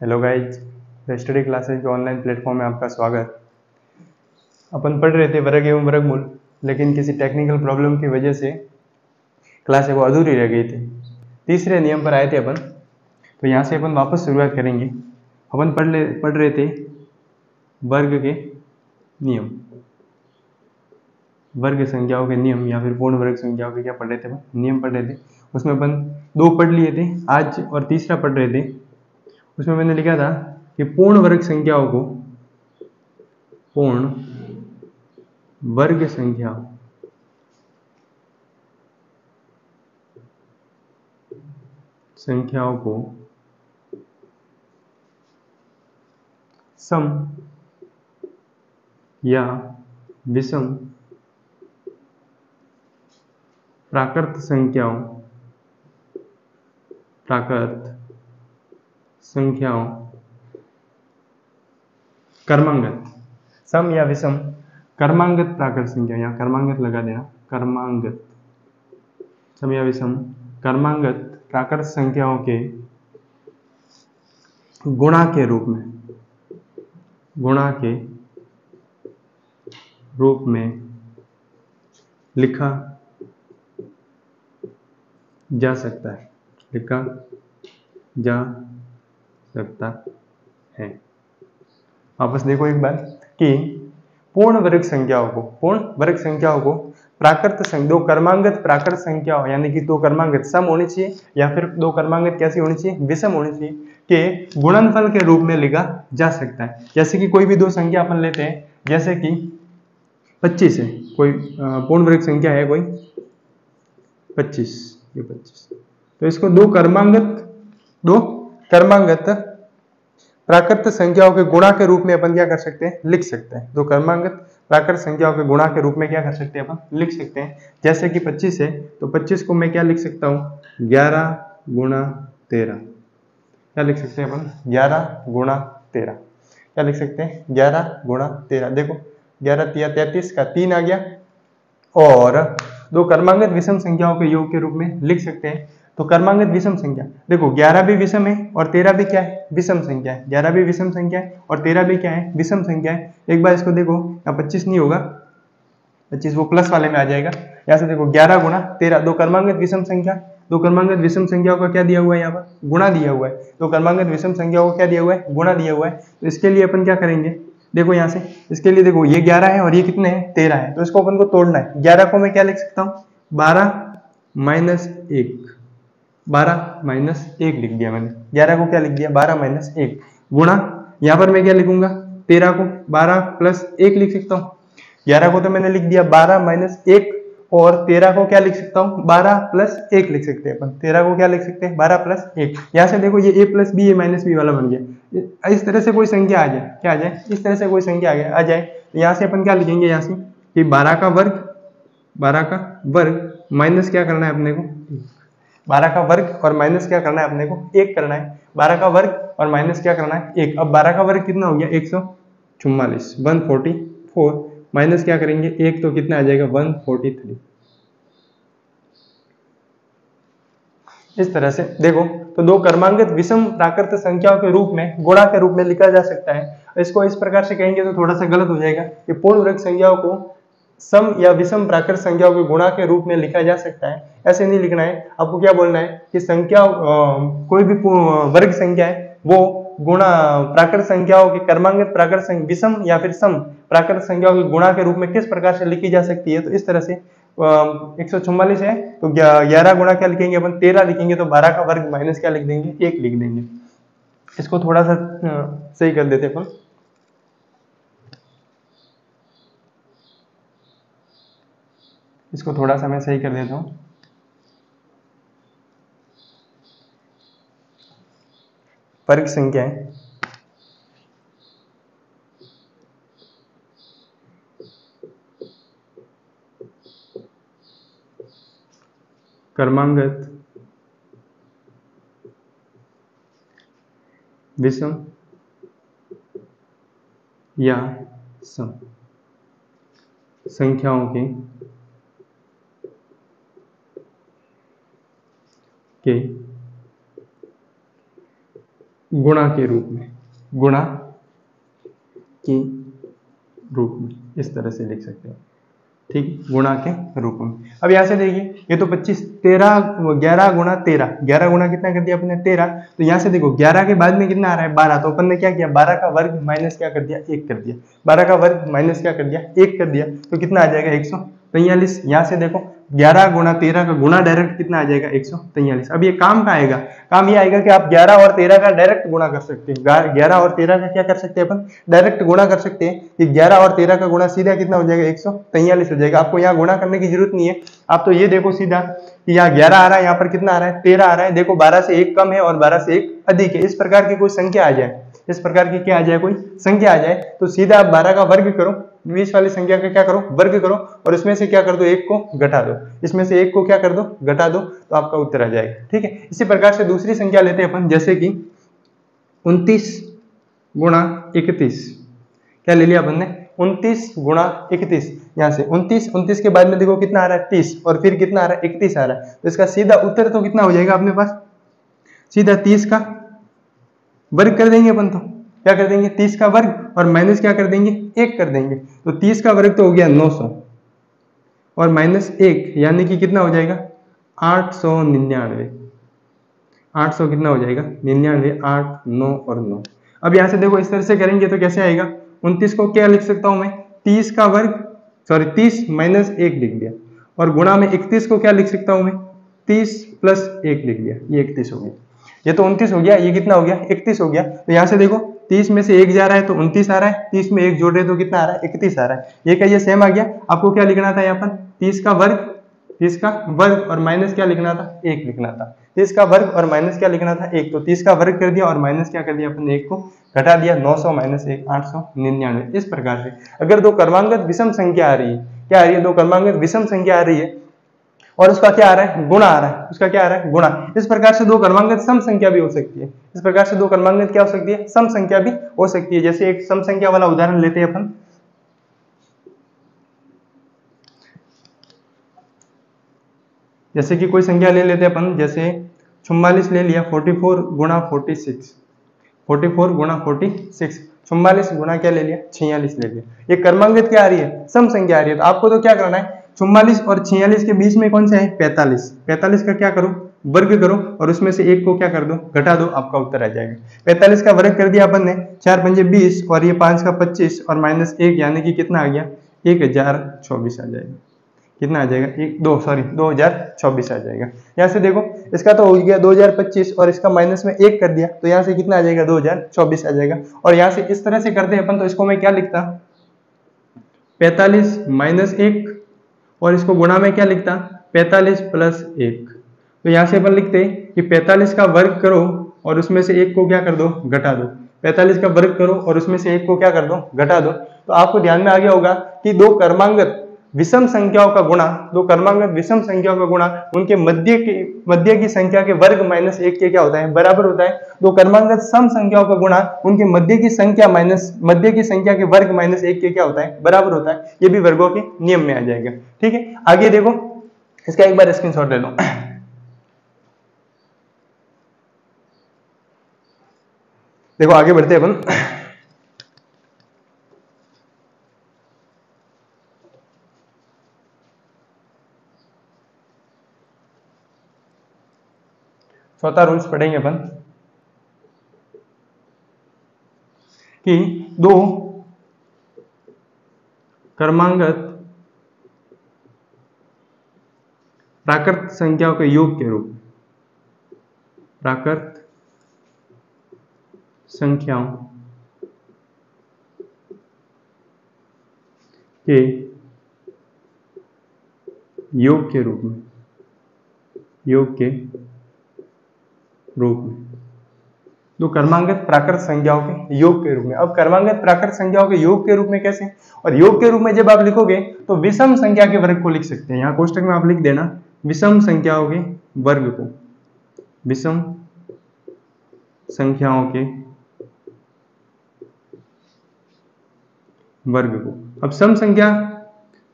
Hello guys, the study classes के online platform में आपका स्वागत। अपन पढ़ रहे थे वर्ग एवं वर्गमूल, लेकिन किसी टेक्निकल प्रॉब्लम की वजह से क्लास वो अधूरी रह गई थी। तीसरे नियम पर आए थे अपन, तो यहाँ से अपन वापस शुरुआत करेंगे। अपन पढ़ रहे थे वर्ग के नियम, वर्ग संख्याओं के नियम या फिर पूर्ण वर्ग संख्याओं के क्या पढ़ रहे थे अपन, नियम पढ़ रहे थे। उसमें अपन 2 पढ़ लिए थे आज और तीसरा पढ़ रहे थे। उसमें मैंने लिखा था कि पूर्ण वर्ग संख्याओं को पूर्ण वर्ग संख्याओं को सम या विषम प्राकृत संख्याओं क्रमांगत, सम या विषम क्रमांगत प्राकृत संख्या, यहाँ क्रमांगत लगा देना, क्रमांगत, सम या विषम क्रमांगत प्राकृत संख्याओं के गुणा के रूप में लिखा जा सकता है। वापस देखो एक बार कि पूर्ण वर्ग संख्याओं को प्राकृत दो क्रमांगत प्राकृत संख्याओं, यानी कि 2 क्रमांगत सम होनी चाहिए या फिर 2 क्रमांगत कैसी होनी चाहिए, विषम होनी चाहिए, के गुणनफल के रूप में लिखा जा सकता है। जैसे कि कोई भी 2 संख्या अपन लेते हैं, जैसे कि 25 है, कोई पूर्ण वर्ग संख्या है कोई 25, ये 25, तो इसको 2 क्रमांगत प्राकृत संख्याओं के गुणा के रूप में अपन क्या कर सकते हैं, लिख सकते हैं। 2 क्रमांगत प्राकृत संख्याओं के गुणा के रूप में क्या कर सकते हैं, अपन लिख सकते हैं। जैसे कि 25 है, तो 25 को मैं क्या लिख सकता हूँ, 11 गुणा 13। क्या लिख सकते हैं अपन, 11 गुणा 13। क्या लिख सकते हैं, 11 गुणा 13। देखो 11 तिया 33 का 3 आ गया, और 2 क्रमांगत विषम संख्याओं के योग के रूप में लिख सकते हैं। तो क्रमांगत विषम संख्या, देखो 11 भी विषम है और 13 भी क्या है, विषम संख्या है। 11 भी विषम संख्या है और 13 भी क्या है, विषम संख्या है। एक बार इसको देखो, यहाँ 25 नहीं होगा, 25 वो प्लस वाले में आ जाएगा। यहाँ से देखो 11 गुणा 13, 2 क्रमांगत विषम संख्या, 2 क्रमांगत विषम संख्याओं का क्या दिया हुआ है, यहाँ पर गुणा दिया हुआ है। 2 क्रमांगत विषम संख्याओं को क्या दिया हुआ है, गुणा दिया हुआ है। तो इसके लिए अपन क्या करेंगे, देखो यहाँ से, इसके लिए देखो ये 11 है और ये कितने हैं, 13 है, तो इसको अपन को तोड़ना है। 11 को मैं क्या लिख सकता हूँ, 12 माइनस 1, 12 माइनस 1 लिख दिया मैंने। 11 को क्या लिख दिया, 12 माइनस 1, गुणा यहाँ पर मैं क्या लिखूंगा, 13 को 12 प्लस 1 लिख सकता हूँ। 11 को तो मैंने लिख दिया 12 माइनस 1, और 13 को क्या लिख सकता हूँ, 12 प्लस 1 लिख सकते हैं अपन। 13 को क्या लिख सकते हैं, 12 प्लस 1। यहाँ से देखो ये a plus b, a minus b वाला बन गया। इस तरह से कोई संख्या आ जाए, क्या आ जाए, इस तरह से कोई संख्या आ जाए, तो यहाँ से अपन क्या लिखेंगे, यहाँ से कि 12 का वर्ग माइनस क्या करना है अपने को, 12 का वर्ग और माइनस क्या करना है अपने को, 1 करना है। 12 का वर्ग और माइनस क्या करना है, 1। अब 12 का वर्ग कितना हो गया, 144, 144, माइनस क्या करेंगे 1, तो कितना आ जाएगा, 143। इस तरह से देखो, तो 2 क्रमांगत विषम प्राकृत संख्याओं के रूप में, गुणा के रूप में लिखा जा सकता है। इसको इस प्रकार से कहेंगे तो थोड़ा सा गलत हो जाएगा कि पूर्ण वर्ग संख्याओं को सम या विषम प्राकृत संख्याओं के गुणा के रूप में लिखा जा सकता है। ऐसे नहीं लिखना है, आपको क्या बोलना है कि संख्या कोई भी वर्ग संख्या है वो गुणा प्राकृत संख्याओं के क्रमांगत प्राकृत विषम या फिर सम प्राकृत संख्याओं के गुणा के रूप में किस प्रकार से लिखी जा सकती है। तो इस तरह से 144 है तो 11 गुणा क्या लिखेंगे अपन, 13 लिखेंगे, तो 12 का वर्ग माइनस क्या लिख देंगे, 1 लिख देंगे। इसको थोड़ा सा सही कर देते अपन। इसको थोड़ा सा मैं सही कर देता हूँ। वर्ग संख्याएं क्रमांगत विषम या सम संख्याओं के गुणा के रूप में, गुणा के रूप में इस तरह से लिख सकते हैं, ठीक, गुणा के रूप में। अब यहाँ से देखिए, ये तो 25 13 11 गुणा 13, 11 गुणा कितना कर दिया अपने 13, तो यहाँ से देखो 11 के बाद में कितना आ रहा है 12, तो अपन ने क्या किया 12 का वर्ग माइनस क्या कर दिया 1 कर दिया, 12 का वर्ग माइनस क्या कर दिया 1 कर दिया, तो कितना आ जाएगा 143। यहाँ से देखो 11 गुणा 13 का गुणा डायरेक्ट कितना आ जाएगा 143। अब ये काम का आएगा, काम ये आएगा कि आप 11 और 13 का डायरेक्ट गुणा कर सकते हैं, 11 और 13 का क्या कर सकते हैं अपन डायरेक्ट गुणा कर सकते हैं, कि 11 और 13 का गुणा सीधा कितना हो जाएगा 143 हो जाएगा। आपको यहाँ गुणा करने की जरूरत नहीं है, आप तो ये देखो सीधा कि यहाँ 11 आ रहा है, यहाँ पर कितना आ रहा है 13 आ रहा है, देखो 12 से 1 कम है और 12 से 1 अधिक है, इस प्रकार की कोई संख्या आ जाए, इस प्रकार की क्या आ जाए कोई संख्या आ जाए, तो सीधा आप 12 का वर्ग करो, 20 वाली संख्या का क्या करो वर्ग करो, और इसमें से क्या कर दो 1 को घटा दो, इसमें से 1 को क्या कर दो घटा दो, तो आपका उत्तर आ जाएगा, ठीक है। इसी प्रकार से दूसरी संख्या लेते हैं अपन, जैसे कि 29 गुणा 31, क्या ले लिया अपन ने 29 गुणा 31, यहाँ से 29 के बाद में देखो कितना आ रहा है 30, और फिर कितना आ रहा है 31 आ रहा है, तो इसका सीधा उत्तर तो कितना हो जाएगा अपने पास, सीधा 30 का वर्ग कर देंगे अपन, तो क्या कर देंगे 30 का वर्ग और माइनस क्या कर देंगे 1 कर देंगे, तो 30 का वर्ग तो हो गया 900 और माइनस 1 यानी कि कितना हो जाएगा 899, 800 कितना हो जाएगा 99, 8 9 और 9। अब यहाँ से देखो इस तरह से करेंगे तो कैसे आएगा, 29 को क्या लिख सकता हूं मैं 30 का वर्ग, सॉरी 30 माइनस 1 लिख दिया, और गुणा में 31 को क्या लिख सकता हूं मैं 30 प्लस 1 लिख दिया, ये 31 हो गया, ये तो 29 हो गया, ये कितना हो गया 31 हो गया। तो यहाँ से देखो 30 में से 1 जा रहा है तो 29 आ रहा है, 30 में 1 जोड़ रहे तो कितना आ रहा है 31 आ रहा है, ये का ये सेम आ गया। आपको क्या लिखना था यहाँ पर 30 का वर्ग, 30 का वर्ग और माइनस क्या लिखना था 1 लिखना था, 30 का वर्ग और माइनस क्या लिखना था 1, तो 30 का वर्ग कर दिया और माइनस क्या कर दिया अपन 1 को घटा दिया, 900 माइनस 1 899। इस प्रकार से अगर दो क्रमांगत विषम संख्या आ रही है, क्या आ रही है दो क्रमांगत विषम संख्या आ रही है और उसका क्या आ रहा है गुणा आ रहा है, उसका क्या आ रहा है गुणा, इस प्रकार से दो क्रमांगत सम संख्या भी हो सकती है, इस प्रकार से दो क्रमांगत क्या हो सकती है सम संख्या भी हो सकती है। जैसे एक सम संख्या वाला उदाहरण लेते हैं अपन, जैसे कि कोई संख्या ले लेते हैं अपन, जैसे 44 ले लिया, 44 गुणा 46, 44 गुणा 46, 44 गुणा क्या ले लिया 46 ले लिया, ये क्रमांगत क्या आ रही है सम संख्या आ रही है। तो आपको तो क्या करना है 44 और 46 के बीच में कौन सा है 45, 45 का क्या करो वर्ग करो और उसमें से 1 को क्या कर दो घटा दो, आपका उत्तर आ जाएगा। 45 का वर्ग कर दिया अपन ने, 4 पंजे 20 और ये 5 का 25 और माइनस 1 यानी कि कितना आ गया 1024 आ जाएगा, कितना आ जाएगा 2024 आ जाएगा। यहाँ से देखो इसका तो हो गया 2025 और इसका माइनस में 1 कर दिया, तो यहाँ से कितना आ जाएगा 2024 आ जाएगा। और यहाँ से इस तरह से करते हैं अपन, तो इसको मैं क्या लिखता 45 माइनस 1 और इसको गुणा में क्या लिखता 45 प्लस 1, तो यहाँ से अपन लिखते कि 45 का वर्ग करो और उसमें से 1 को क्या कर दो घटा दो, 45 का वर्ग करो और उसमें से 1 को क्या कर दो घटा दो। तो आपको ध्यान में आ गया होगा कि दो क्रमांगत विषम संख्याओं का गुणा, दो क्रमांगत विषम संख्याओं का गुणा उनके मध्य की संख्या के वर्ग माइनस 1 के क्या होता है बराबर होता है। दो क्रमांगत सम संख्याओं का गुणा उनके मध्य की संख्या माइनस मध्य की संख्या के वर्ग माइनस 1 के क्या होता है बराबर होता है। ये भी वर्गों के नियम में आ जाएगा, ठीक है। आगे देखो इसका एक बार स्क्रीनशॉट ले लो। देखो आगे बढ़ते हैं अपन, चौथा रूल्स पढ़ेंगे अपन कि दो क्रमांगत प्राकृत संख्याओं के योग के रूप, प्राकृत संख्याओं के योग के रूप में, योग के रूप में, दो क्रमांगत प्राकृत संख्याओं के योग के रूप में। अब क्रमांगत प्राकृत संख्याओं के योग के रूप में कैसे, और योग के रूप में जब आप लिखोगे तो विषम संख्या के वर्ग को लिख सकते हैं। यहाँ कोष्टक में आप लिख देना विषम संख्याओं के वर्ग को, विषम संख्याओं के वर्ग को। अब सम संख्या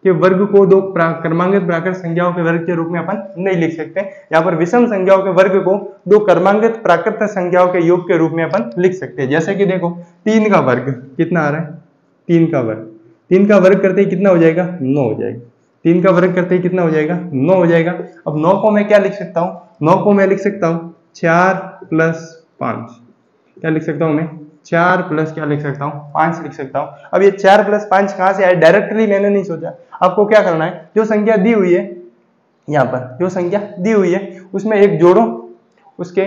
के वर्ग को दो क्रमांकित प्राकृत संख्याओं के वर्ग के रूप में अपन नहीं लिख सकते। यहाँ पर विषम संख्याओं के वर्ग को दो क्रमांकित प्राकृत संख्याओं के योग के रूप में अपन लिख सकते हैं। जैसे कि देखो 3 का वर्ग कितना आ रहा है, 3 का वर्ग, 3 का वर्ग करते ही कितना हो जाएगा, 9 हो जाएगा। 3 का वर्ग करते ही कितना हो जाएगा, 9 हो जाएगा। अब 9 को मैं क्या लिख सकता हूँ, 9 को मैं लिख सकता हूँ 4 + 5, क्या लिख सकता हूँ मैं, 4 प्लस क्या लिख सकता हूँ, 5 लिख सकता हूँ। अब ये 4 + 5 कहाँ से आए, डायरेक्टली मैंने नहीं सोचा। आपको क्या करना है, जो संख्या दी हुई है यहाँ पर, जो संख्या दी हुई है उसमें एक जोड़ो, उसके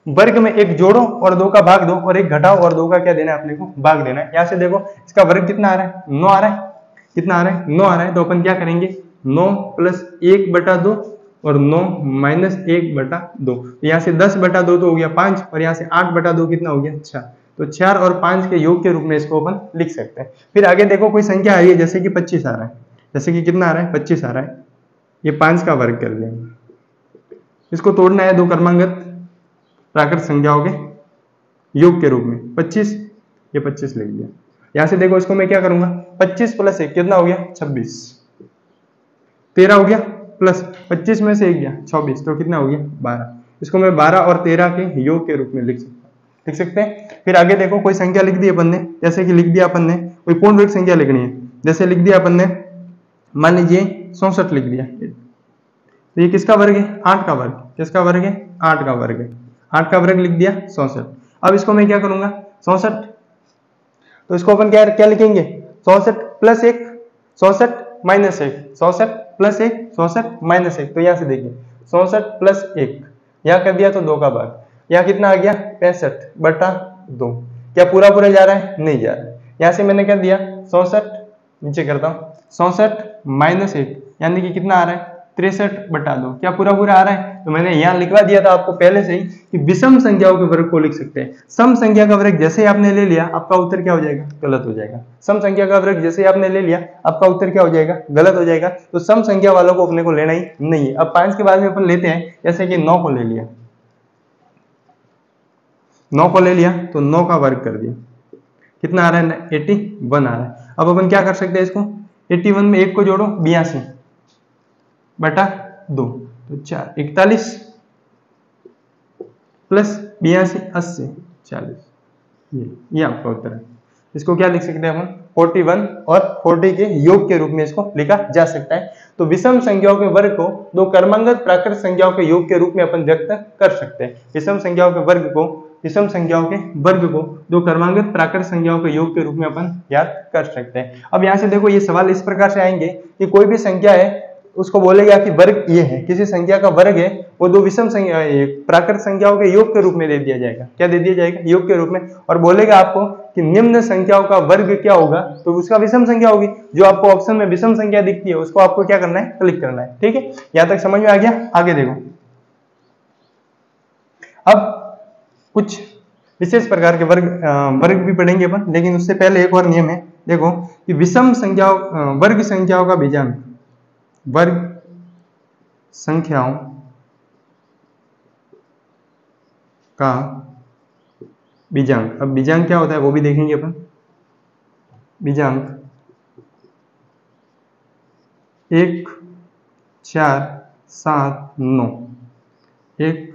वर्ग में एक जोड़ो और 2 का भाग दो, और एक घटाओ और 2 का क्या देना है, अपने को भाग देना है। यहाँ से देखो इसका वर्ग कितना आ रहा है, 9 आ रहा है, कितना आ रहा है, 9 आ रहा है। तो अपन क्या करेंगे, 9 + 1/2 और 9 - 1/2। यहाँ से 10/2 तो हो गया 5, और यहाँ से 8/2 कितना हो गया, 6। तो 4 और 5 के योग के रूप में इसको अपन लिख सकते हैं। फिर आगे देखो कोई संख्या आ रही है, जैसे कि 25 आ रहा है, जैसे कि कितना आ रहा है, 25 आ रहा है। ये 5 का वर्ग कर दिया, इसको तोड़ना है दो क्रमांकित प्राकृत संख्याओं के योग के रूप में। 25, ये 25 लिख दिया। यहां से देखो इसको मैं क्या करूंगा, 25 + 1 कितना हो गया, 26। 13 हो गया, प्लस 25 में से 1 गया 24, तो कितना हो गया, 12। इसको मैं 12 और 13 के योग के रूप में लिख सकते हैं। फिर आगे देखो कोई संख्या लिख दी अपन ने, जैसे कि लिख दिया अपन ने कोई पूर्ण वर्ग संख्या लिखनी है, जैसे लिख दिया अपन ने, मान लीजिए 64 लिख दिया। तो ये किसका वर्ग है, 8 का वर्ग। किसका वर्ग है, 8 का वर्ग है। 8 का वर्ग लिख दिया 64। अब इसको मैं क्या करूंगा, 64, तो इसको अपन क्या लिखेंगे, 64 + 1, 64 - 1, 64 + 1, 64 - 1। तो यहां से देखिए 64 + 1, यहां कर दिया तो 2 का भाग, यहाँ कितना आ गया, 65/2। क्या पूरा पूरा जा रहा है, नहीं जा रहा है। यहां से मैंने कर दिया 64, नीचे करता हूं 64 - 1, यानी कि कितना आ रहा है, 63/2। क्या पूरा पूरा आ रहा है। तो मैंने यहाँ लिखवा दिया था आपको पहले से ही कि विषम संख्याओं के वर्ग को लिख सकते हैं। सम संख्या का वर्ग जैसे आपने ले लिया, आपका उत्तर क्या हो जाएगा, गलत हो जाएगा। सम संख्या का वर्ग जैसे आपने ले लिया, आपका उत्तर क्या हो जाएगा, गलत हो जाएगा। तो सम संख्या वालों को अपने को लेना ही नहीं है। अब 5 के बाद में अपन लेते हैं, जैसे कि 9 को ले लिया, 9 को ले लिया तो 9 का वर्ग कर दिया, कितना आ रहा है, 81 आ रहा है। अब अपन क्या कर सकते हैं, इसको 81 में 1 को जोड़ो, 82/2, तो 4 41 प्लस 82 80 40, ये आपका उत्तर है। इसको क्या लिख सकते हैं अपन, 41 और 40 के योग के रूप में इसको लिखा जा सकता है। तो विषम संख्याओं के वर्ग को दो क्रमांकित प्राकृत संख्याओं के योग के रूप में अपन व्यक्त कर सकते हैं। विषम संख्याओं के वर्ग को दो क्रमांकित प्राकृत संख्याओं के योग के रूप में अपन याद कर सकते हैं। अब यहाँ से देखो ये सवाल इस प्रकार से आएंगे कि कोई भी संख्या है उसको बोलेगा कि वर्ग ये है, किसी संख्या का वर्ग है, वो दो विषम संख्या प्राकृत संख्याओं के योग के रूप में दे दिया जाएगा। क्या दे दिया जाएगा, योग के रूप में। और बोलेगा आपको कि निम्न संख्याओं का वर्ग क्या होगा, तो उसका विषम संख्या होगी। जो आपको ऑप्शन में विषम संख्या दिखती है उसको आपको क्या करना है, क्लिक करना है। ठीक है, यहां तक समझ में आ गया। आगे देखो, अब कुछ विशेष प्रकार के वर्ग भी पढ़ेंगे अपन, लेकिन उससे पहले एक और नियम है। देखो कि विषम संख्याओं वर्ग संख्याओं का बीजांक, वर्ग संख्याओं का बीजांक। अब बीजांक क्या होता है वो भी देखेंगे अपन। बीजांक 1 4 7 9, 1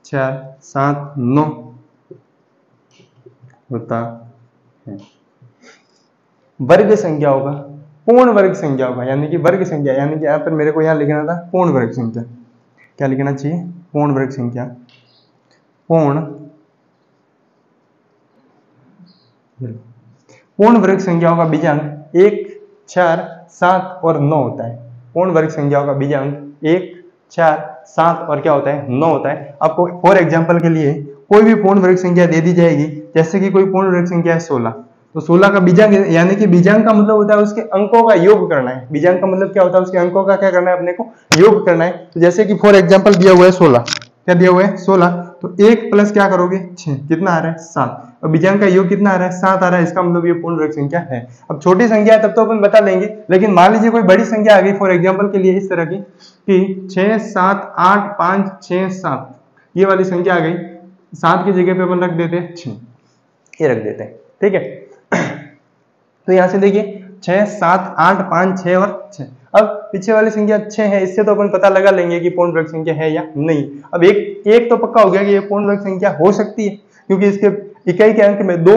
4 7 9 होता है। वर्ग संख्याओं का, पूर्ण वर्ग संख्याओं का, यानी कि वर्ग संख्या, यानी कि यहाँ पर मेरे को यहाँ लिखना था पूर्ण वर्ग संख्या। क्या लिखना चाहिए, पूर्ण वर्ग संख्या। पूर्ण वर्ग संख्याओं का बीजांक 1 4 7 और 9 होता है। पूर्ण वर्ग संख्याओं का बीजांक 1 4 7 और क्या होता है, 9 होता है। आपको फॉर एग्जांपल के लिए कोई भी पूर्ण वर्ग संख्या दे दी जाएगी, जैसे कि कोई पूर्ण वर्ग संख्या है 16, तो 16 का बीजांक, यानी कि बीजांक का मतलब होता है उसके अंकों का योग करना है। बीजांक का मतलब क्या होता है, उसके अंकों का क्या करना है, अपने को योग करना है। तो जैसे कि फॉर एग्जांपल दिया हुआ है 16, क्या दिया हुआ है 16, तो 1 प्लस क्या करोगे 6, कितना आ रहा है 7, और बीजांक का योग कितना आ रहा है 7 आ रहा है। इसका मतलब ये पूर्ण वर्ग संख्या है। अब छोटी संख्या है तब तो अपन बता लेंगे, लेकिन मान लीजिए कोई बड़ी संख्या आ गई फॉर एग्जांपल के लिए इस तरह की कि 6 7 8 5 6 7, ये वाली संख्या आ गई, 7 की जगह पे अपन रख देते हैं 6, ये रख देते हैं। ठीक है, तो यहां से देखिए 6 7 8 5 6 और 6। पीछे वाली संख्या 6 है, इससे तो अपन पता लगा लेंगे कि पूर्ण वर्ग संख्या है या नहीं। अब एक तो पक्का हो गया कि ये पूर्ण वर्ग संख्या हो सकती है, क्योंकि इसके इकाई के अंक में 2,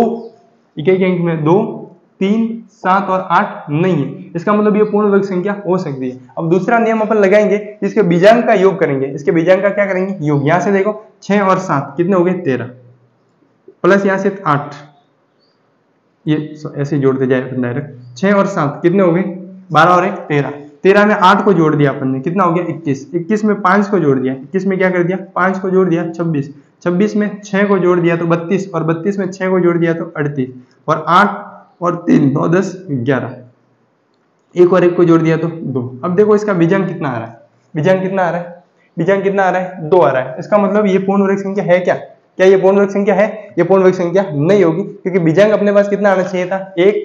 3, 7 और 8 नहीं है, इसका मतलब ये पूर्ण वर्ग संख्या हो सकती है। अब दूसरा नियम अपन लगाएंगे, इसके बीजांक का योग करेंगे। इसके बीजांक का क्या करेंगे? योग। यहां से देखो 6 और 7 कितने हो गए? 13, प्लस यहां से 8, ये ऐसे जोड़ते जाए डायरेक्ट। 6 और 7 कितने हो गए? 12 और 1 13। 13 में 8 को जोड़ दिया अपन ने, कितना हो गया? 21। 21 में 5 को जोड़ दिया, 21 में क्या कर दिया? 5 को जोड़ दिया, 26। 26 में 6 को जोड़ दिया तो 32, और 32 में 6 को जोड़ दिया तो 38, और 8 और 3 9 10 11, 1 और 1 को जोड़ दिया तो 2। अब देखो इसका बीजांक कितना आ रहा है? बीजांक कितना आ रहा है? बीजांक कितना आ रहा है? 2 आ रहा है। इसका मतलब ये पूर्ण वर्ग संख्या है क्या? क्या ये पूर्ण वर्ग संख्या है? ये पूर्ण वर्ग संख्या नहीं होगी, क्योंकि बीजांक अपने पास कितना आना चाहिए था? 1,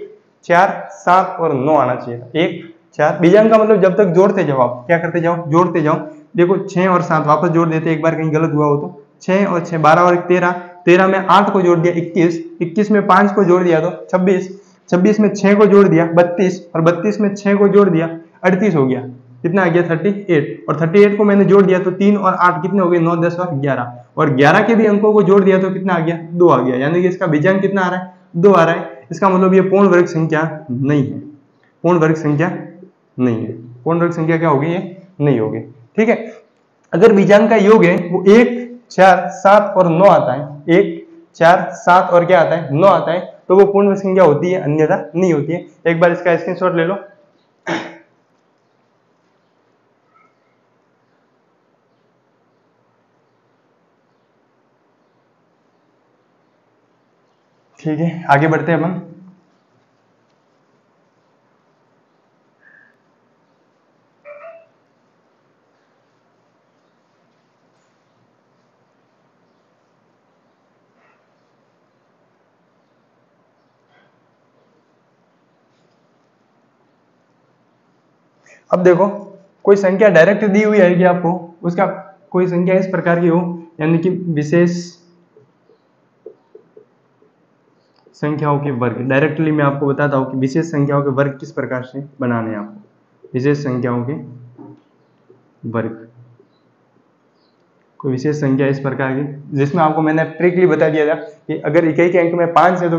4, 7 और 9 आना चाहिए था। 1, 4 बीजांक का मतलब जब तक जोड़ते जाओ, आप क्या करते जाओ? जोड़ते जाओ। देखो 6 और 7 वापस जोड़ देते, एक बार कहीं गलत हुआ हो तो। 6 और 6 12 और 1 13, 13 में 8 को जोड़ दिया 21, 21 में 5 को जोड़ दिया तो 26, 26 में 6 को जोड़ दिया 32, और 32 में 6 को जोड़ दिया 38 हो गया। कितना आ गया? 38। और 38 को मैंने जोड़ दिया तो 3 और 8 कितने हो गए? 9 10 और 11, और 11 के भी अंकों को जोड़ दिया तो कितना आ गया? 2 आ गया। यानी कि इसका बीजांक कितना आ रहा है? 2 आ रहा है। इसका मतलब ये पूर्ण वर्ग संख्या नहीं है, पूर्ण वर्ग संख्या नहीं है। पूर्ण वर्ग संख्या क्या होगी? ये नहीं होगी। ठीक है। अगर बीजांक का योग है वो 1, 4, 7 और 9 आता है, 1, 4, 7 और क्या आता है? 9 आता है, तो वो पूर्ण वर्ग संख्या होती है, अन्यथा नहीं होती है। एक बार इसका स्क्रीनशॉट ले लो। ठीक है, आगे बढ़ते हैं अपन। अब देखो कोई संख्या डायरेक्ट दी हुई है कि आपको, उसका कोई संख्या इस प्रकार की हो, यानी कि विशेष संख्याओं के वर्ग। डायरेक्टली मैं आपको बताता हूं कि विशेष संख्याओं के वर्ग किस प्रकार से बनाने हैं आपको। विशेष संख्याओं के वर्ग, कोई विशेष संख्या इस प्रकार की, जिसमें आपको मैंने ट्रिकली बता दिया था कि अगर इकाई के अंक में 5 है तो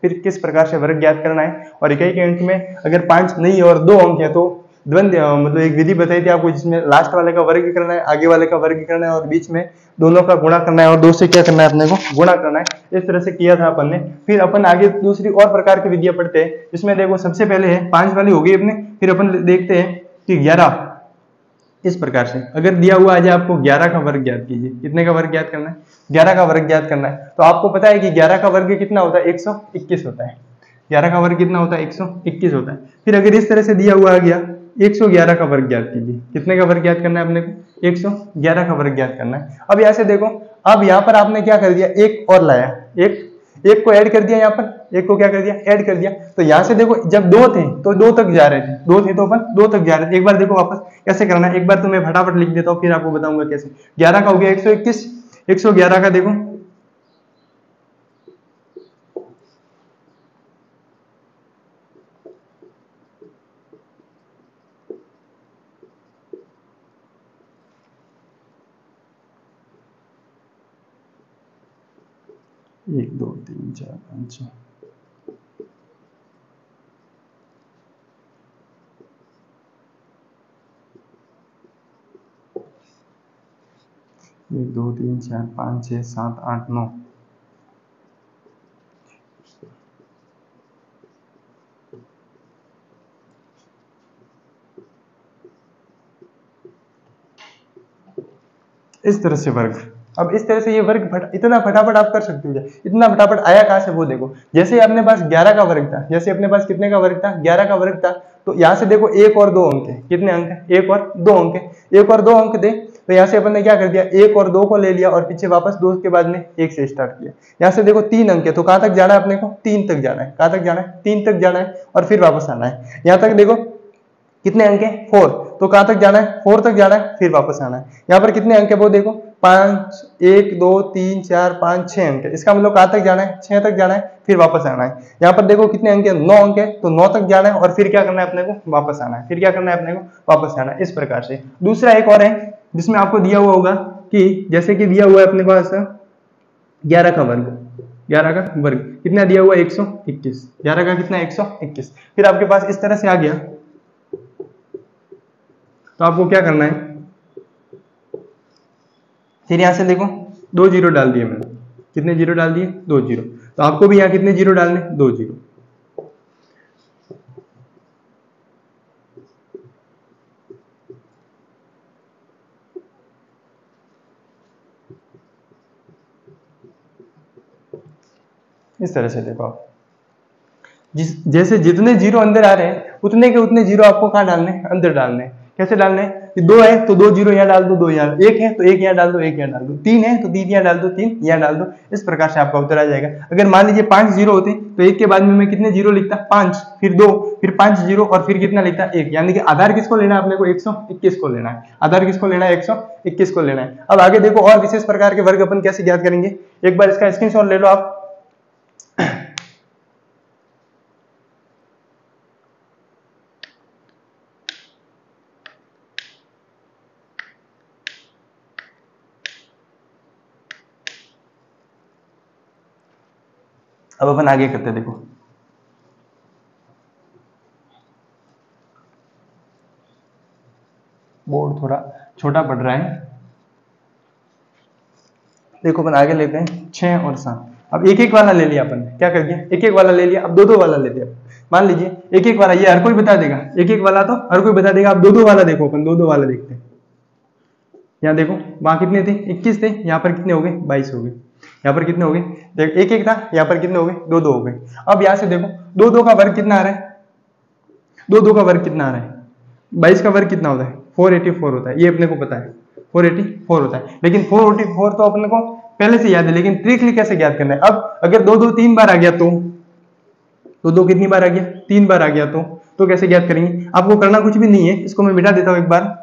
फिर किस प्रकार से वर्ग ज्ञात करना है, और इकाई के अंक में अगर 5 नहीं है और 2 अंक है तो द्वंद्व, मतलब एक विधि बताई थी आपको, जिसमें लास्ट वाले का वर्ग करना है, आगे वाले का वर्ग करना है, और बीच में दोनों का गुणा करना है, और 2 से क्या करना है? अपने को गुणा करना है। इस तरह से किया था अपन ने। फिर अपन आगे दूसरी और प्रकार की विधियां पढ़ते हैं, जिसमें देखो सबसे पहले है 5 वाली होगी अपने, फिर अपन देखते हैं कि 11 इस प्रकार से। अगर दिया हुआ है आपको 11 का वर्ग ज्ञात कीजिए, कितने का वर्ग ज्ञात करना है? 11 का वर्ग ज्ञात करना है। तो आपको पता है कि 11 का वर्ग कितना होता है? 121 होता है। 11 का वर्ग कितना होता है? 121 होता है। फिर अगर इस तरह से दिया हुआ आ गया 111 का वर्ग ज्ञात कीजिए, कितने का वर्ग ज्ञात करना है अपने को? 111 का वर्ग ज्ञात करना है। अब यहाँ से देखो, अब यहाँ पर आपने क्या कर दिया? एक और लाया, एक को ऐड कर दिया, यहाँ पर एक को क्या कर दिया? ऐड कर दिया। तो यहाँ से देखो जब 2 थे तो 2 तक जा रहे थे, 2 थे तो अपन 2 तक जा रहे थे। एक बार देखो वापस कैसे करना है, एक बार तो मैं फटाफट लिख देता हूँ, फिर आपको बताऊंगा कैसे। 11 का हो गया 121, 111 का देखो 1 2 3 4 5 6, 1 2 3 4 5 6 7 8 9। इस तरह से वर्ग। अब इस तरह से ये वर्ग इतना फटाफट आप कर सकते हो। इतना फटाफट आया कहां से वो देखो, जैसे अपने पास 11 का वर्ग था, जैसे अपने पास कितने का वर्ग था? 11 का वर्ग था। तो यहाँ से देखो 1 और 2 अंक है, कितने अंक है? 1 और 2 अंक है। 1 और 2 अंक थे, तो यहाँ से अपन ने क्या कर दिया? 1 और 2 को ले लिया और पीछे वापस 2 के बाद में 1 से स्टार्ट किया। यहाँ से देखो 3 अंक है, तो कहां तक जाना है अपने को? 3 तक जाना है। कहां तक जाना है? 3 तक जाना है, और फिर वापस आना है। यहाँ तक देखो कितने अंक है? 4। तो कहाँ तक जाना है, 4 तक जाना है, फिर वापस आना है। यहाँ पर कितने अंक है वो देखो, 5, 1 2 3 4 5 6 अंक है। इसका मतलब कहाँ तक जाना है, 6 तक जाना है, फिर वापस आना है। यहाँ पर देखो कितने अंक है, 9 अंक है, तो 9 तक जाना है और फिर क्या करना है अपने को, वापस आना है। फिर क्या करना है अपने को, वापस आना है। इस प्रकार से दूसरा एक और है जिसमें आपको दिया हुआ होगा कि जैसे कि दिया हुआ है अपने पास 11 का वर्ग, 11 का वर्ग कितना दिया हुआ है, 121। 11 का कितना, 121। फिर आपके पास इस तरह से आ गया, तो आपको क्या करना है, फिर यहां से देखो 2 जीरो डाल दिए मैंने। कितने जीरो डाल दिए, 2 जीरो। तो आपको भी यहाँ कितने जीरो डालने, 2 जीरो। इस तरह से देखो आप, जैसे जितने जीरो अंदर आ रहे हैं उतने के उतने जीरो आपको कहाँ डालने, अंदर डालने। कैसे डालने, कि 2 है तो 2 जीरो यहाँ डाल दो, 2 यहाँ, 1 है तो 1 यहाँ डाल दो, 1 यहाँ डाल दो, 3 है तो 3 यहाँ डाल दो, 3 यहाँ डाल दो। इस प्रकार से आपका उत्तर आ जाएगा। अगर मान लीजिए 5 जीरो होते तो 1 के बाद में मैं कितने जीरो लिखता, 5, फिर 2, फिर 5 जीरो और फिर कितना लिखता, 1। यानी कि आधार किसको लेना है अपने को, 121 को लेना है। आधार किसको लेना है, 121 को लेना है। अब आगे देखो और विशेष प्रकार के वर्ग अपन कैसे ज्ञात करेंगे, एक बार इसका स्क्रीनशॉट ले लो आप। अब अपन आगे करते हैं, देखो बोर्ड थोड़ा छोटा पड़ रहा है। देखो अपन आगे लेते हैं 6 और 7। अब एक एक वाला ले लिया अपन, क्या कर दिया, एक एक वाला ले लिया। अब दो दो वाला ले लिया। मान लीजिए एक एक वाला, ये हर कोई बता देगा, एक एक वाला तो हर कोई बता देगा। अब दो दो वाला देखो, अपन दो दो वाला देखते हैं। यहाँ देखो वहां कितने थे, 21 थे, यहाँ पर कितने हो गए, 22 हो गए। यहाँ पर कितने हो गए, देखो एक एक था, यहाँ पर कितने हो गए, दो दो हो गए। अब यहाँ से देखो दो दो का वर्ग कितना आ रहा है, दो दो का वर्ग कितना आ रहा है, 22 का वर्ग कितना होता है, 484 होता है। ये अपने को पता है 484 होता है। लेकिन 484 तो अपने को पहले से याद है, लेकिन ट्रिकली कैसे ज्ञात करना है। अब अगर दो दो 3 बार आ गया तो दो कितनी बार आ गया, 3 बार आ गया, तो कैसे ज्ञात करेंगे। आपको करना कुछ भी नहीं है, इसको मैं मिटा देता हूं एक बार।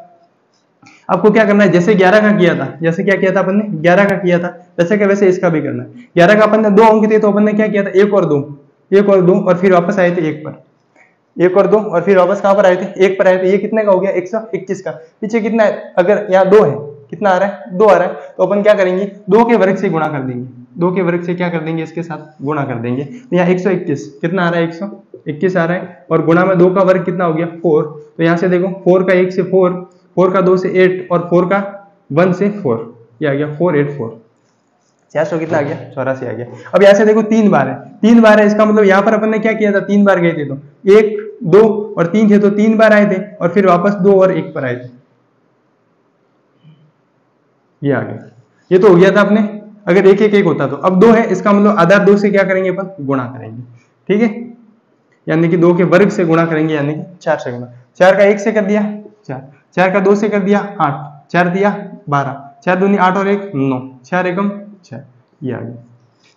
आपको क्या करना है, जैसे 11 का किया था, जैसे क्या किया था अपन ने, 11 का किया था, वैसे क्या वैसे इसका भी करना है। 11 का अपन ने 2 अंक थे, तो अपन ने क्या किया था, 1 और 2, 1 और 2 और फिर वापस आए थे 1 पर, 1 और 2 और फिर वापस कहां पर आए थे, 1 पर आए थे। ये कितने का हो गया, 121 का। पीछे कितना है, अगर यहाँ 2 है, कितना आ रहा है, 2 आ रहा है, तो अपन क्या करेंगे, 2 के वर्ग से गुणा कर देंगे। 2 के वर्ग से क्या कर देंगे, इसके साथ गुणा कर देंगे। तो यहाँ 121 कितना आ रहा है, 121 आ रहा है, और गुणा में 2 का वर्ग कितना हो गया, 4। तो यहाँ से देखो 4 का 1 से 4, 4 का 2 से 8 और 4 का 1 से 4, ये आ गया 484। 400 कितना आ गया, 84 आ गया। अब यहाँ से देखो 3 बार है, 3 बार है, इसका मतलब यहाँ पर अपन ने क्या किया था, 3 बार गए थे, तो 1 2 और 3 थे, तो 3 बार आए थे और फिर वापस 2 और 1 पर आए थे। ये आ गया, ये तो हो गया था अपने। अगर एक एक एक होता तो, अब 2 है, इसका मतलब आधार 2 से क्या करेंगे अपन, गुणा करेंगे। ठीक है, यानी कि 2 के वर्ग से गुणा करेंगे, यानी कि 4 से गुणा। 4 का 1 से कर दिया 4, 4 का 2 से कर दिया 8, 4 दिया 12, 4 दूनी 8 और 1 9, 4 एकम 4, ये आ गया।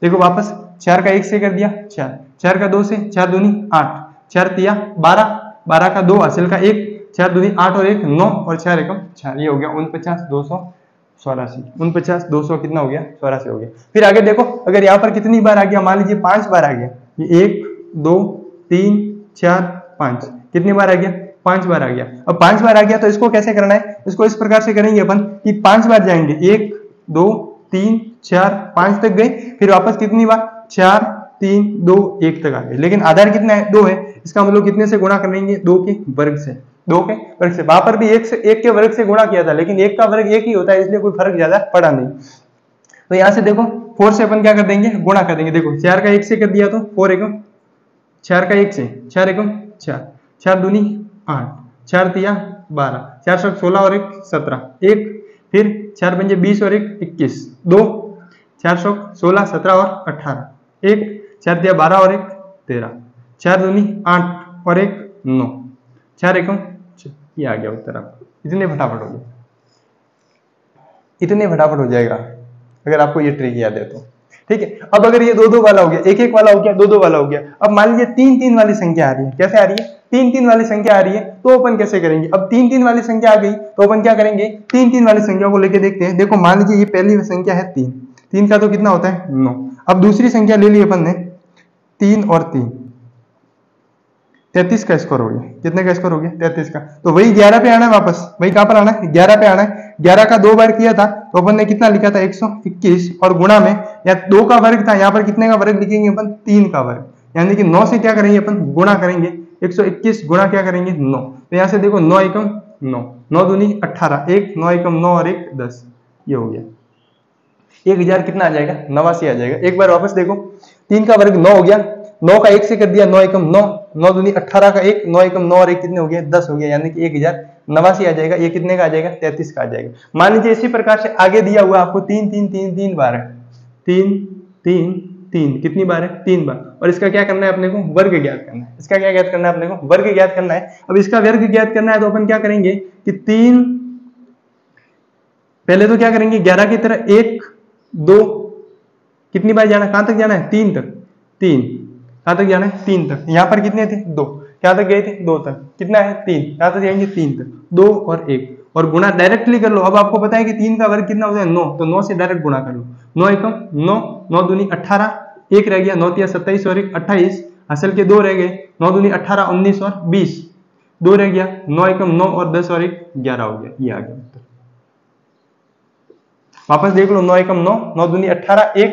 देखो वापस 4 का 1 से कर दिया 4, 4 का 2 से 4 दूनी 8, 4 दिया 12, 12 का 2 असल का 1, 4 दूनी 8 और 1 9 और 4 एकम 4, ये हो गया 49 284। 49 200 कितना हो गया, 84 हो गया। फिर आगे देखो, अगर यहाँ पर कितनी बार आ गया, मान लीजिए 5 बार आ गया, ये 1 2 3 4 5, कितनी बार आ गया, 5 बार आ गया। अब 5 बार आ गया तो इसको कैसे करना है, इसको इस प्रकार से करेंगे अपन कि 5 बार जाएंगे, 1 2 3 4 5 तक गए, फिर वापस कितनी बार, 4 3 2 1 तक आ गए। लेकिन आधार कितना है, 2 है, इसका मतलब कितने से गुणा करेंगे, 2 के वर्ग से, 2 के वर्ग से। वहां पर भी 1 के वर्ग से गुणा किया था, लेकिन 1 का वर्ग 1 ही होता है, इसलिए कोई फर्क ज्यादा पड़ा नहीं। तो यहां से देखो 4 से अपन क्या कर देंगे, गुणा कर देंगे। देखो 4 का 1 से कर दिया तो 4 एकम, 4 का 1 से 4 एकम 4, 4 दूनी 8, 4 दिया 12, 4 सौ 16 और 1 17, 1 फिर 4 पंजे 20 और 1 21, 2 4 सौ 16 17 और 18, 1 4 दिया 12 और 1 13, 4 दूनी 8 और 1 9, 4 एकम, ये आ गया उत्तर आपका। इतने फटाफट हो गया, इतने फटाफट हो जाएगा अगर आपको ये ट्रिक याद है तो। ठीक है। अब अगर ये 2-2 वाला हो गया, 1-1 वाला हो गया, 2-2 वाला हो गया, अब मान लीजिए 3-3 वाली संख्या आ रही है। कैसे आ रही है? 3-3 वाली संख्या आ रही है, तो अपन कैसे करेंगे? अब 3-3 वाली संख्या आ गई तो अपन क्या करेंगे? 3-3 वाली संख्या को लेके देखते हैं। देखो मान लीजिए ये पहली संख्या है 3, 3 का तो कितना होता है 9। अब दूसरी संख्या ले ली अपन ने 3 और 3, 33 का स्कोर हो गया। कितने का स्कोर हो गया? 33 का। तो वही 11 पे आना है वापस, वही कहां पर आना है? 11 पे आना है। 11 का 2 बार किया था तो अपन ने कितना लिखा था? 121, और गुणा में या 2 का वर्ग था, यहाँ पर कितने का वर्ग लिखेंगे अपन? 3 का वर्ग, यानी कि 9 से क्या करेंगे अपन? गुणा करेंगे। 121 गुणा क्या करेंगे? 9। तो यहाँ से देखो 9 एकम 9, 9 दूनी 18, 1 9 एकम 9 और 1 10, ये हो गया 1000 कितना आ जाएगा? 89 आ जाएगा। एक बार वापस देखो, 3 का वर्ग 9 हो गया, 9 का 1 से कर दिया, 9 एकम 9, 9 दूनी 18 का 1, 9 एकम 9 और 1 कितने हो गया? 10 हो गया, यानी कि 1089 आ जाएगा। ये कितने का आ जाएगा? 33 का आ जाएगा। मान लीजिए इसी प्रकार से आगे दिया हुआ आपको 3 3 3 3 बार है, 3 3 3 कितनी बार है? 3 बार। और इसका क्या करना है अपने को? वर्ग ज्ञात करना है। इसका क्या ज्ञात करना है अपने को? वर्ग ज्ञात करना है। अब इसका वर्ग ज्ञात करना है तो अपन क्या करेंगे कि 3, पहले तो क्या करेंगे 11 की तरह 1 2, कितनी बार जाना है? कहां तक जाना है? 3 तक। 3 कहां तक जाना है? 3 तक। यहां पर कितने थे? 2, क्या तक गए थे? 2 तक। कितना है? 3, कहां तक जाएंगे? 3 तक। 2 और 1, और गुणा डायरेक्टली कर लो। अब आपको पता है कि 3 का वर्ग कितना होता है? 9, तो 9 से डायरेक्ट गुणा कर लो। 9 एकम 9, 9 दूनी 18, 1 रह गया, 9 तिया 27 और 1 28, असल के 2 रह गए, 9 दूनी 18, 19 और 20, 2 रह गया, 9 एकम 9 और 10 और 1 11 हो गया। ये आ गया उत्तर। वापस देख लो, 9 एकम 9, 9 दूनी 18, 1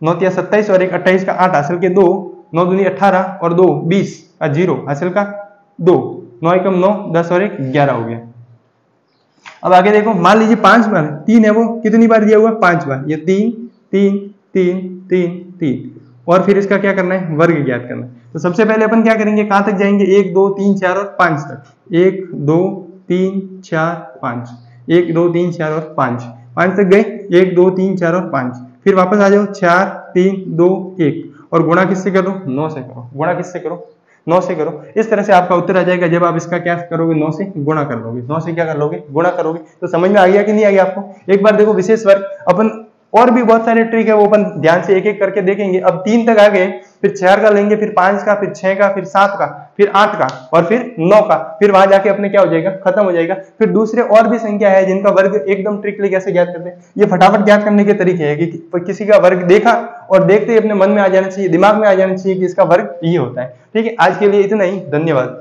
9 तिया 27 और 1 28 का 8, असल के 2, 9 दूनी 18 और 2 20 का 0, असल का 2, 9 एकम 9, 10 और 1 11 हो गया। अब आगे देखो, मान लीजिए 5 बार 3 है, वो कितनी बार दिया हुआ? 5 बार। ये 3 3 3 3 3, और फिर इसका क्या करना है? वर्ग ज्ञात करना है। तो सबसे पहले अपन क्या करेंगे? कहां तक जाएंगे? 1 2 3 4 और 5 तक। 1 2 3 4 5, 1 2 3 4 और 5, 5 तक गए, 1 2 3 4 और 5, फिर वापस आ जाओ 4 3 2 1, और गुणा किससे करो? 9 से करो। गुणा किससे करो? 9 से करो। इस तरह से आपका उत्तर आ जाएगा जब आप इसका क्या करोगे? 9 से गुणा कर लोगे। 9 से क्या कर लोगे? गुणा करोगे। तो समझ में आ गया कि नहीं आ गया आपको? एक बार देखो विशेष वर्ग, अपन और भी बहुत सारे ट्रिक है, वो अपन ध्यान से एक एक करके देखेंगे। अब 3 तक आ गए, फिर 4 का लेंगे, फिर 5 का, फिर 6 का, फिर 7 का, फिर 8 का, और फिर 9 का, फिर वहां जाके अपने क्या हो जाएगा? खत्म हो जाएगा। फिर दूसरे और भी संख्या है जिनका वर्ग एकदम ट्रिकली कैसे ज्ञात करते हैं। ये फटाफट ज्ञात करने के तरीके है कि किसी का वर्ग देखा और देखते ही अपने मन में आ जाना चाहिए, दिमाग में आ जाना चाहिए कि इसका वर्ग ये होता है। ठीक है, आज के लिए इतना ही। धन्यवाद।